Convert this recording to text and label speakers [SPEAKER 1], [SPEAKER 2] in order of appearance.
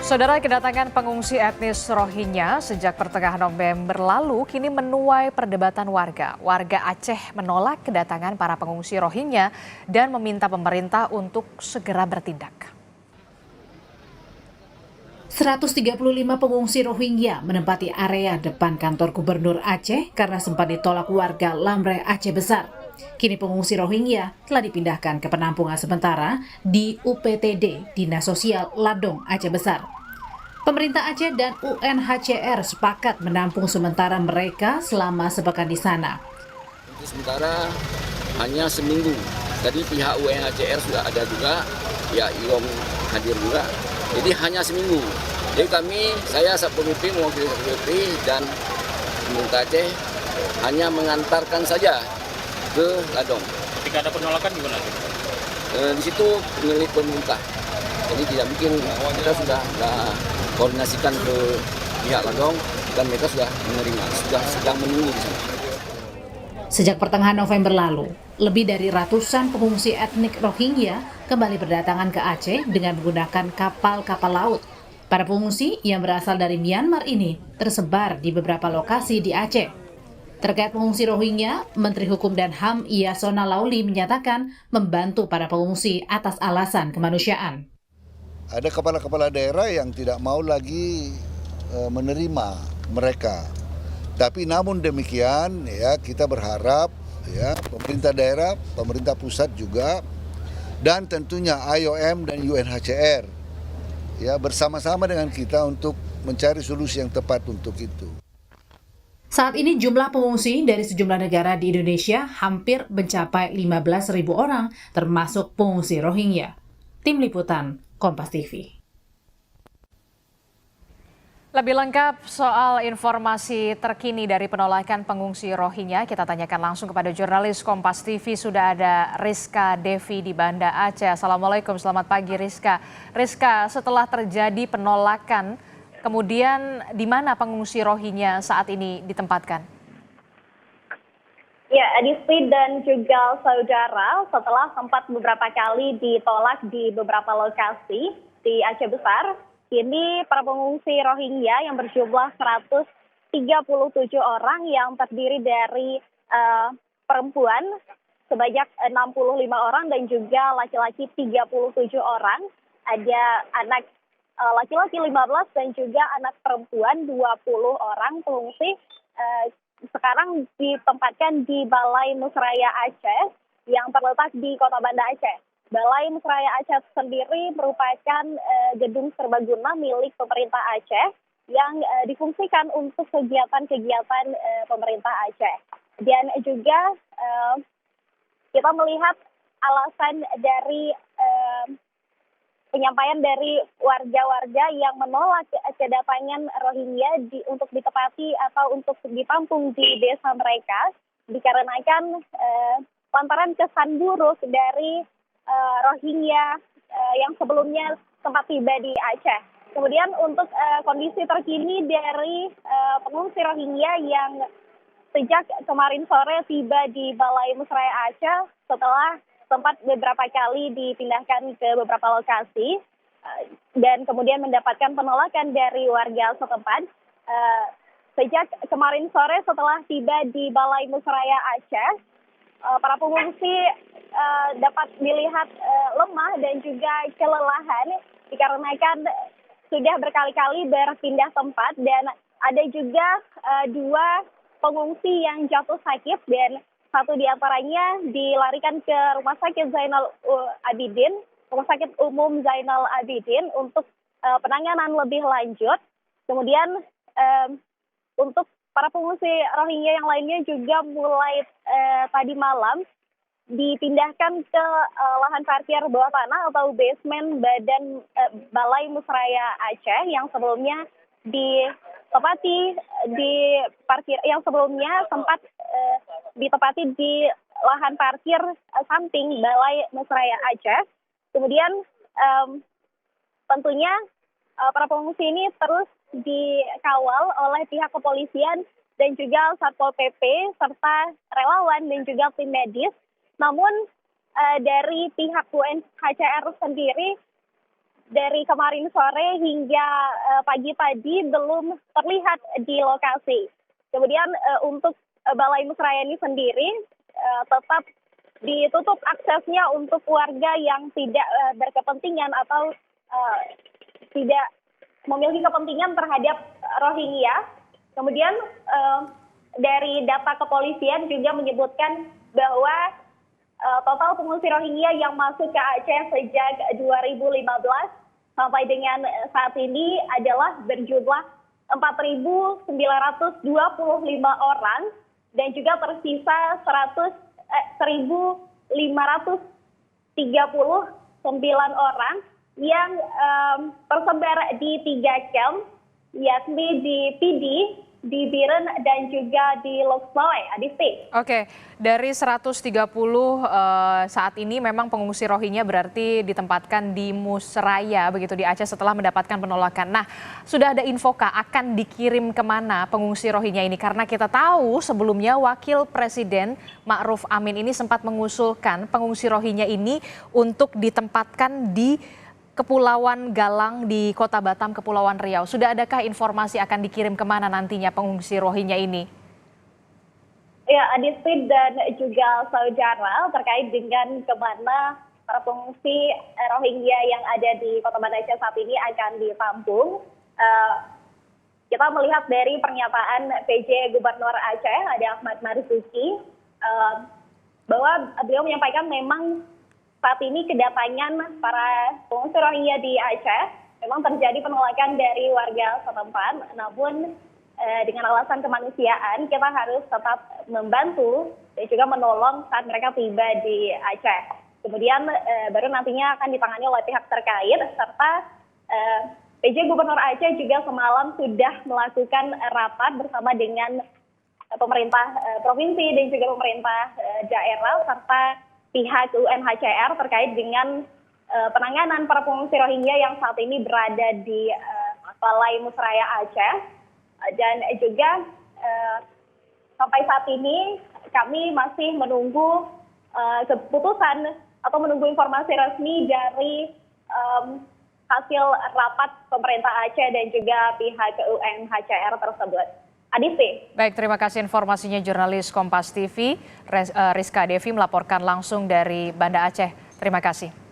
[SPEAKER 1] Saudara, kedatangan pengungsi etnis Rohingya sejak pertengahan November lalu kini menuai perdebatan warga. Warga Aceh menolak kedatangan para pengungsi Rohingya dan meminta pemerintah untuk segera bertindak.
[SPEAKER 2] 135 pengungsi Rohingya menempati area depan kantor Gubernur Aceh karena sempat ditolak warga Lamreh Aceh Besar. Kini pengungsi Rohingya telah dipindahkan ke penampungan sementara di UPTD, Dinas Sosial Ladong Aceh Besar. Pemerintah Aceh dan UNHCR sepakat menampung sementara mereka selama sepekan di sana.
[SPEAKER 3] Untuk sementara hanya seminggu. Tadi pihak UNHCR sudah ada juga, ya IOM hadir juga. Jadi hanya seminggu. Jadi saya Satpol PP mewakili Satpol PP dan pemerintah Aceh hanya mengantarkan saja ke Ladong.
[SPEAKER 4] Ketika ada penolakan gimana?
[SPEAKER 3] Di situ milik pemerintah. Jadi tidak mungkin, kita sudah koordinasikan ke pihak Ladong dan mereka sudah menerima, sudah sedang menunggu di sana.
[SPEAKER 2] Sejak pertengahan November lalu, lebih dari ratusan pengungsi etnik Rohingya kembali berdatangan ke Aceh dengan menggunakan kapal-kapal laut. Para pengungsi yang berasal dari Myanmar ini tersebar di beberapa lokasi di Aceh. Terkait pengungsi Rohingya, Menteri Hukum dan HAM Yasona Lauli menyatakan membantu para pengungsi atas alasan kemanusiaan.
[SPEAKER 5] Ada kepala-kepala daerah yang tidak mau lagi menerima mereka. Tapi namun demikian ya kita berharap ya pemerintah daerah, pemerintah pusat juga dan tentunya IOM dan UNHCR ya bersama-sama dengan kita untuk mencari solusi yang tepat untuk itu.
[SPEAKER 2] Saat ini jumlah pengungsi dari sejumlah negara di Indonesia hampir mencapai 15.000 orang termasuk pengungsi Rohingya. Tim Liputan Kompas TV.
[SPEAKER 1] Lebih lengkap soal informasi terkini dari penolakan pengungsi Rohingya, kita tanyakan langsung kepada jurnalis Kompas TV. Sudah ada Rizka Devi di Banda Aceh. Assalamualaikum, selamat pagi Rizka. Rizka, setelah terjadi penolakan, kemudian di mana pengungsi Rohingya saat ini ditempatkan?
[SPEAKER 6] Ya, Adisti dan juga saudara, setelah sempat beberapa kali ditolak di beberapa lokasi di Aceh Besar, kini para pengungsi Rohingya yang berjumlah 137 orang yang terdiri dari perempuan sebanyak 65 orang dan juga laki-laki 37 orang. Ada anak laki-laki 15 dan juga anak perempuan 20 orang pengungsi sekarang ditempatkan di Balai Musraya Aceh yang terletak di Kota Banda Aceh. Balai Musraya Aceh sendiri merupakan gedung serbaguna milik pemerintah Aceh yang difungsikan untuk kegiatan-kegiatan pemerintah Aceh. Dan juga kita melihat alasan dari penyampaian dari warga-warga yang menolak kedatangan Rohingya untuk ditempati atau untuk ditampung di desa mereka dikarenakan lantaran kesan buruk dari Rohingya yang sebelumnya sempat tiba di Aceh. Kemudian untuk kondisi terkini dari pengungsi Rohingya yang sejak kemarin sore tiba di Balai Musraya Aceh setelah sempat beberapa kali dipindahkan ke beberapa lokasi dan kemudian mendapatkan penolakan dari warga setempat. Sejak kemarin sore setelah tiba di Balai Musraya Aceh, para pengungsi dapat dilihat lemah dan juga kelelahan dikarenakan sudah berkali-kali berpindah tempat dan ada juga dua pengungsi yang jatuh sakit dan satu di antaranya dilarikan ke Rumah Sakit Zainal Abidin, Rumah Sakit Umum Zainal Abidin untuk penanganan lebih lanjut. Kemudian untuk para pengungsi Rohingya yang lainnya juga mulai tadi malam dipindahkan ke lahan parkir bawah tanah atau basement Badan Balai Musraya Aceh yang sebelumnya ditempati di parkir yang sebelumnya sempat ditempati di lahan parkir samping Balai Musraya Aceh. Kemudian tentunya para pengungsi ini terus dikawal oleh pihak kepolisian dan juga Satpol PP serta relawan dan juga tim medis. Namun dari pihak UNHCR sendiri dari kemarin sore hingga pagi tadi belum terlihat di lokasi. Kemudian untuk Balai Musraya ini sendiri tetap ditutup aksesnya untuk warga yang tidak berkepentingan atau tidak memiliki kepentingan terhadap Rohingya. Kemudian dari data kepolisian juga menyebutkan bahwa total pengungsi Rohingya yang masuk ke Aceh sejak 2015 sampai dengan saat ini adalah berjumlah 4.925 orang dan juga tersisa 1.539 orang yang tersebar di 3 camp, yakni di Pidi, di Biren, dan juga di Loksmawe, Adisti.
[SPEAKER 1] Oke, dari 130 saat ini memang pengungsi Rohingya berarti ditempatkan di Musraya, begitu di Aceh setelah mendapatkan penolakan. Nah, sudah ada infokah akan dikirim kemana pengungsi Rohingya ini? Karena kita tahu sebelumnya Wakil Presiden Ma'ruf Amin ini sempat mengusulkan pengungsi Rohingya ini untuk ditempatkan di Kepulauan Galang di Kota Batam, Kepulauan Riau. Sudah adakah informasi akan dikirim kemana nantinya pengungsi Rohingya ini?
[SPEAKER 6] Ya, Adisti dan juga saudara, terkait dengan kemana para pengungsi Rohingya yang ada di Kota Banda Aceh saat ini akan ditampung. Kita melihat dari pernyataan PJ Gubernur Aceh, ada Ahmad Marzuki, bahwa beliau menyampaikan memang saat ini kedatangan para pengungsi Rohingya di Aceh memang terjadi penolakan dari warga setempat, namun dengan alasan kemanusiaan kita harus tetap membantu dan juga menolong saat mereka tiba di Aceh. Kemudian baru nantinya akan ditangani oleh pihak terkait, serta PJ Gubernur Aceh juga semalam sudah melakukan rapat bersama dengan pemerintah provinsi dan juga pemerintah daerah serta pihak UNHCR terkait dengan penanganan para pengungsi Rohingya yang saat ini berada di Balai Musraya Aceh. Dan juga sampai saat ini kami masih menunggu keputusan atau menunggu informasi resmi dari hasil rapat pemerintah Aceh dan juga pihak UNHCR tersebut. Adisti.
[SPEAKER 1] Baik, terima kasih informasinya jurnalis Kompas TV, Rizka Devi melaporkan langsung dari Banda Aceh. Terima kasih.